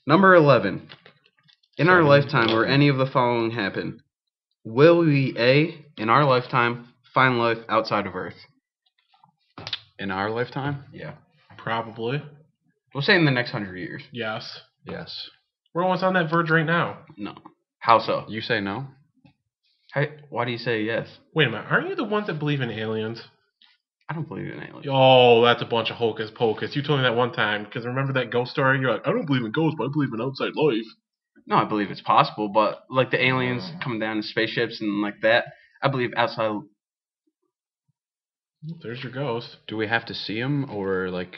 Number 11. In our 7, lifetime, 11. where any of the following happen, will we A, in our lifetime, find life outside of Earth? In our lifetime? Yeah. Probably. We'll say in the next 100 years. Yes. Yes. We're almost on that verge right now. No. How so? You say no? Why do you say yes? Wait a minute. Aren't you the ones that believe in aliens? I don't believe in aliens. Oh, that's a bunch of hocus pocus. You told me that one time, because remember that ghost story? You're like, I don't believe in ghosts, but I believe in outside life. No, I believe it's possible, but like the aliens coming down in spaceships and like that, I believe outside. There's your ghost. Do we have to see them or like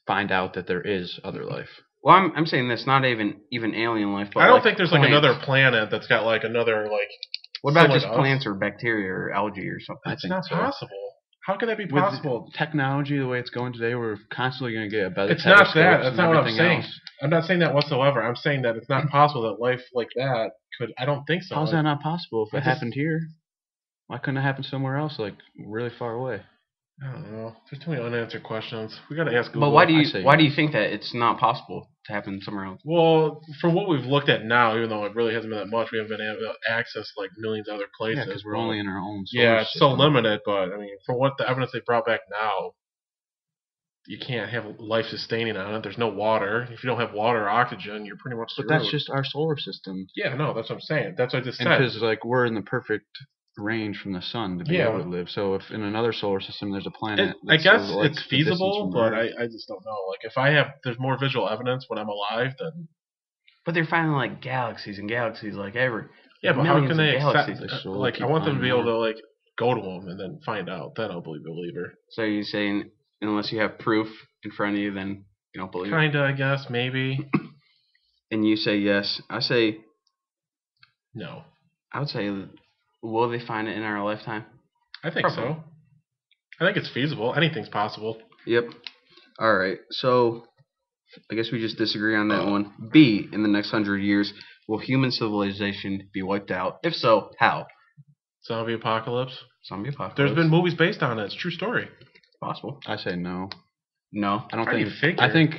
find out that there is other life? Well, I'm saying this, not even alien life, but I don't like think there's plants. like another planet that's got like another like. What about similar just to us. plants or bacteria or algae or something? It's think not so. possible. How could that be With possible? technology, the way it's going today, we're constantly going to get a better. It's not that. telescopes That's and not what I'm everything saying. else. I'm not saying that whatsoever. I'm saying that it's not possible that life like that could. I don't think so. How's that not possible if I it just- happened here? Why couldn't it happen somewhere else, like really far away? I don't know. There's too many unanswered questions. We got to ask Google. But why I say do you yes. think that it's not possible to happen somewhere else? Well, from what we've looked at now, even though it really hasn't been that much, we haven't been able to access like millions of other places. Yeah, because we're only in our own. Solar Yeah, it's so system. limited. But I mean, from what the evidence they brought back now, you can't have life sustaining on it. There's no water. If you don't have water or oxygen, you're pretty much But screwed. that's just our solar system. Yeah, no, that's what I'm saying. That's what I just And said. because like we're in the perfect range from the sun to be Yeah. able to live. So if in another solar system there's a planet, I that's guess like it's the distance feasible, from but Earth. I just don't know. Like if there's more visual evidence when I'm alive, then But they're finding like galaxies and galaxies like every. yeah. But how millions can of they galaxies. They accept? slowly Like I keep want them to be able finding to like go to them and then find out. Then I'll believe the believer. So you're saying unless you have proof in front of you, then you don't believe it? Kinda, I guess, maybe. And you say yes. I say No, I would say, will they find it in our lifetime? I think Probably. so. I think it's feasible. Anything's possible. Yep. All right. So I guess we just disagree on that one. B, in the next 100 years, will human civilization be wiped out? If so, how? Zombie apocalypse. Zombie apocalypse. There's been movies based on it. It's a true story. possible. I say no. No. I don't How do think. you figure? I think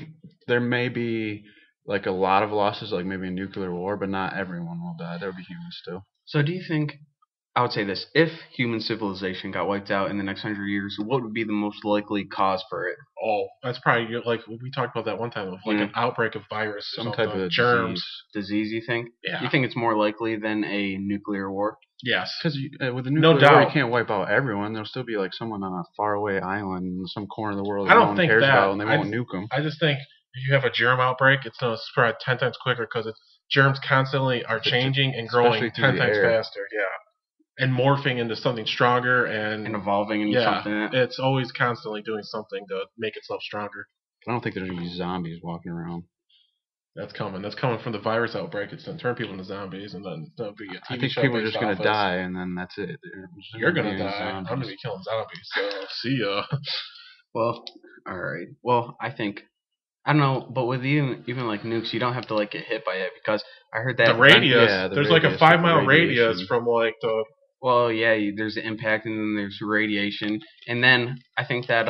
there may be like a lot of losses, like maybe a nuclear war, but not everyone will die. There will be humans still. So do you think? I would say this: if human civilization got wiped out in the next 100 years, what would be the most likely cause for it? Oh, that's probably like we talked about that one time, of like an outbreak of virus, or Some something, type of germs. Disease, you think? Yeah. You think it's more likely than a nuclear war? Yes. Because with a No nuclear war, doubt. you can't wipe out everyone. There'll still be like someone on a faraway island in some corner of the world I that don't no one think cares that. about, and they won't nuke them. I just think if you have a germ outbreak, it's going to spread 10 times quicker because germs constantly are changing and growing Especially 10 through the times air. faster. Yeah. And morphing into something stronger and evolving into yeah, something. it's always constantly doing something to make itself stronger. I don't think there's gonna be zombies walking around. That's coming. That's coming from the virus outbreak. It's going to turn people into zombies, and then there'll be a TV I think show people are based just gonna off this. die, and then that's it. You're going to die. I'm going to be killing zombies. So see ya. Well, all right. Well, I think I don't know, but with even like nukes, you don't have to like get hit by it because I heard that The radius. yeah, the there's like a radius of 5-mile radiation. radius from like the. Well, yeah, there's the impact and then there's radiation, and then I think that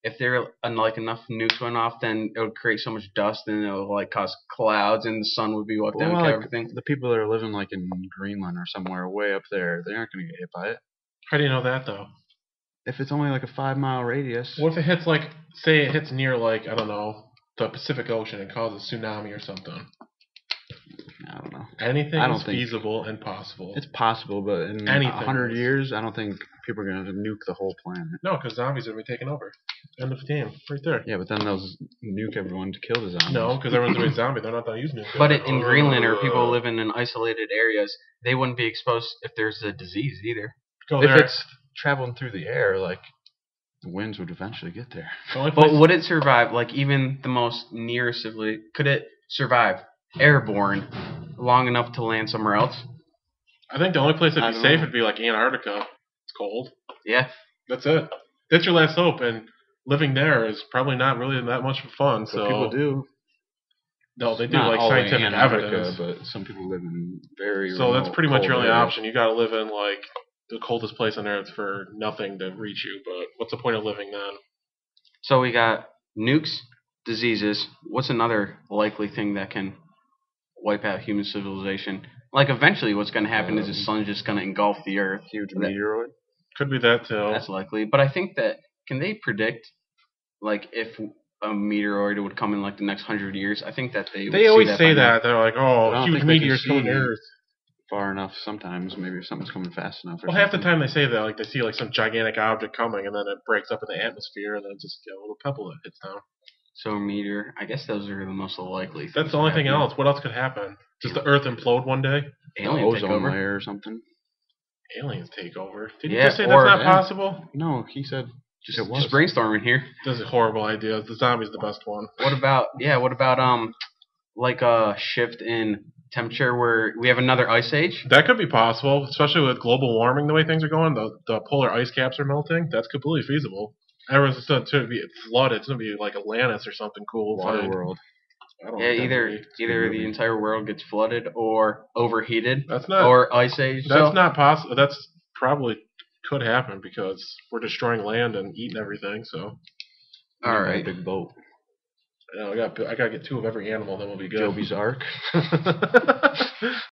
if there like enough nukes went off, then it would create so much dust and it would like cause clouds and the sun would be wiped out and Well, kill like, everything. the people that are living like in Greenland or somewhere way up there, they aren't gonna get hit by it. How do you know that though? If it's only like a 5-mile radius. What if it hits like, say it hits near like, I don't know, the Pacific Ocean and causes a tsunami or something? I don't know. Anything I don't is think- feasible and possible. It's possible, but in Anything 100 is. years, I don't think people are gonna nuke the whole planet. No, because zombies are going to be taking over. End of the game. Right there. Yeah, but then they'll nuke everyone to kill the zombies. No, because everyone's going to be zombie. They're not going to use nuclear. But in Greenland or people living in isolated areas, they wouldn't be exposed if there's a disease either. Go If there. it's traveling through the air, like the winds would eventually get there. The only But place- would it survive? Like even the most near civilization, could it survive airborne long enough to land somewhere else? I think the only place I that'd be don't safe know. would be like Antarctica. It's cold. Yeah. That's it. That's your last hope. And living there is probably not really that much fun. But So people do. No, they do Not like all in scientific Antarctica, evidence. but some people live in very So that's remote, pretty much cold your only areas. option. You got to live in like the coldest place on earth for nothing to reach you. But what's the point of living then? So we got nukes, diseases. What's another likely thing that can wipe out human civilization. Like eventually, what's going to happen is the sun's just going to engulf the Earth. Huge meteoroid. Could be that too. That's likely, but I think that can they predict like if a meteoroid would come in like the next 100 years? I think that they would always see that say by now. that. They're like, I oh, don't huge think they can meteors coming to see Earth. Far enough sometimes. Maybe if something's coming fast enough. Well, half the time they say that, like they see like some gigantic object coming, and then it breaks up in the atmosphere, and then just a little pebble that hits down. So a meteor. I guess those are the most likely. That's the only thing else. What else could happen? Does the Earth implode one day? Aliens take ozone over. layer or something. Aliens take over. Did you Yeah, just say or- that's not possible? No, he said Just, it was. just brainstorming here. That's a horrible idea. The zombie's the best one. What about like a shift in temperature where we have another ice age? That could be possible, especially with global warming the way things are going. The polar ice caps are melting. That's completely feasible. Everyone's going to be flooded. It's going to be like Atlantis or something cool. Water world. I don't Yeah, know what that either would be. either the entire world gets flooded or overheated That's not. or ice age. That's So, not possible. That's probably could happen because we're destroying land and eating everything. So all right. Big boat. I got to get 2 of every animal. Then we'll be good. Joby's Ark.